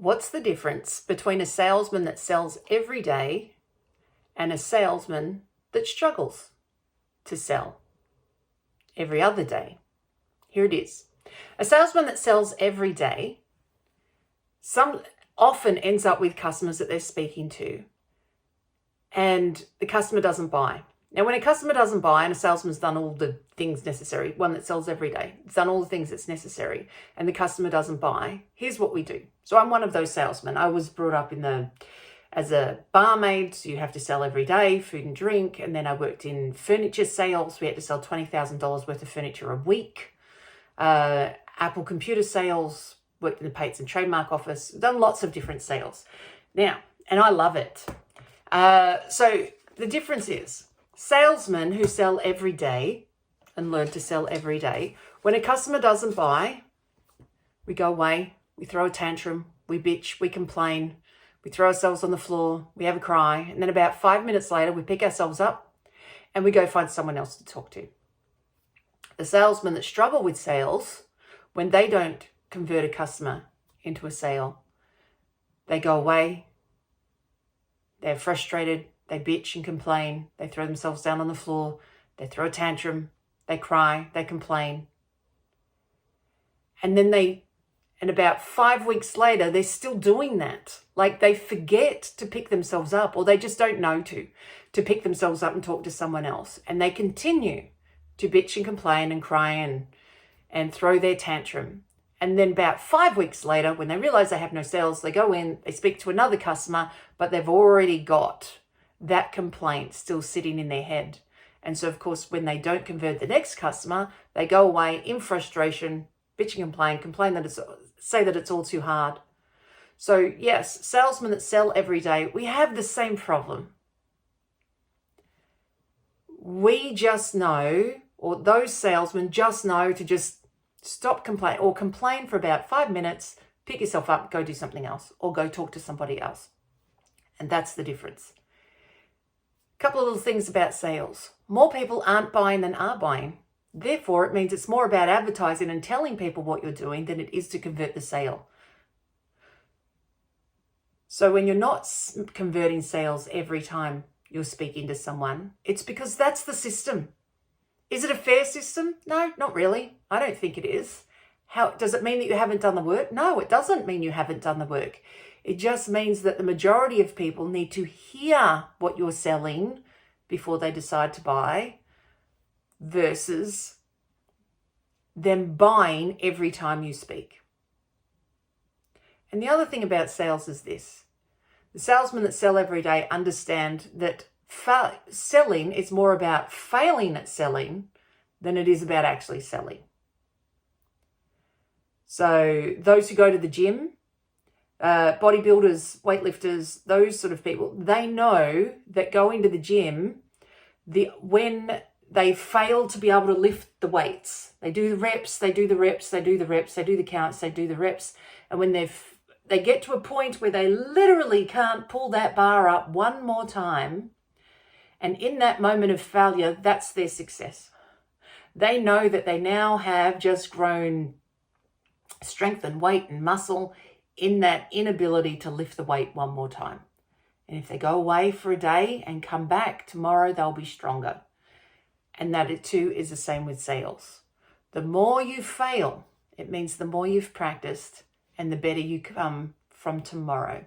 What's the difference between a salesman that sells every day and a salesman that struggles to sell every other day? Here it is. A salesman that sells every day often ends up with customers that they're speaking to, and the customer doesn't buy. Now, when a customer doesn't buy and a salesman's done all the things necessary, one that sells every day, it's done all the things that's necessary, and the customer doesn't buy, here's what we do. So I'm one of those salesmen. I was brought up as a barmaid, so you have to sell every day, food and drink. And then I worked in furniture sales. We had to sell $20,000 worth of furniture a week. Apple computer sales, worked in the Patent and Trademark Office, done lots of different sales. Now, and I love it. So the difference is, salesmen who sell every day and learn to sell every day, when a customer doesn't buy, we go away, we throw a tantrum, we bitch, we complain, we throw ourselves on the floor, we have a cry, and then about 5 minutes later, we pick ourselves up and we go find someone else to talk to. The salesmen that struggle with sales, when they don't convert a customer into a sale, they go away, they're frustrated, they bitch and complain, they throw themselves down on the floor, they throw a tantrum, they cry, they complain. And then about 5 weeks later, they're still doing that. Like, they forget to pick themselves up, or they just don't know to pick themselves up and talk to someone else. And they continue to bitch and complain and cry and throw their tantrum. And then about 5 weeks later, when they realize they have no sales, they go in, they speak to another customer, but they've already got that complaint still sitting in their head. And so, of course, when they don't convert the next customer, they go away in frustration, bitch and complain, say that it's all too hard. So yes, salesmen that sell every day, we have the same problem. We just know, or those salesmen just know to just stop complaining, or complain for about 5 minutes, pick yourself up, go do something else, or go talk to somebody else. And that's the difference. Couple of little things about sales. More people aren't buying than are buying. Therefore, it means it's more about advertising and telling people what you're doing than it is to convert the sale. So when you're not converting sales every time you're speaking to someone, it's because that's the system. Is it a fair system? No, not really. I don't think it is. Does it mean that you haven't done the work? No, it doesn't mean you haven't done the work. It just means that the majority of people need to hear what you're selling before they decide to buy, versus them buying every time you speak. And the other thing about sales is this. The salesmen that sell every day understand that selling is more about failing at selling than it is about actually selling. So those who go to the gym, bodybuilders, weightlifters, those sort of people, they know that going to the gym, when they fail to be able to lift the weights, they do the reps, they do the reps, they do the reps, they do the counts, they do the reps. And when they get to a point where they literally can't pull that bar up one more time, and in that moment of failure, that's their success. They know that they now have just grown strength and weight and muscle in that inability to lift the weight one more time. And if they go away for a day and come back tomorrow, they'll be stronger. And that too is the same with sales. The more you fail, it means the more you've practiced and the better you come from tomorrow.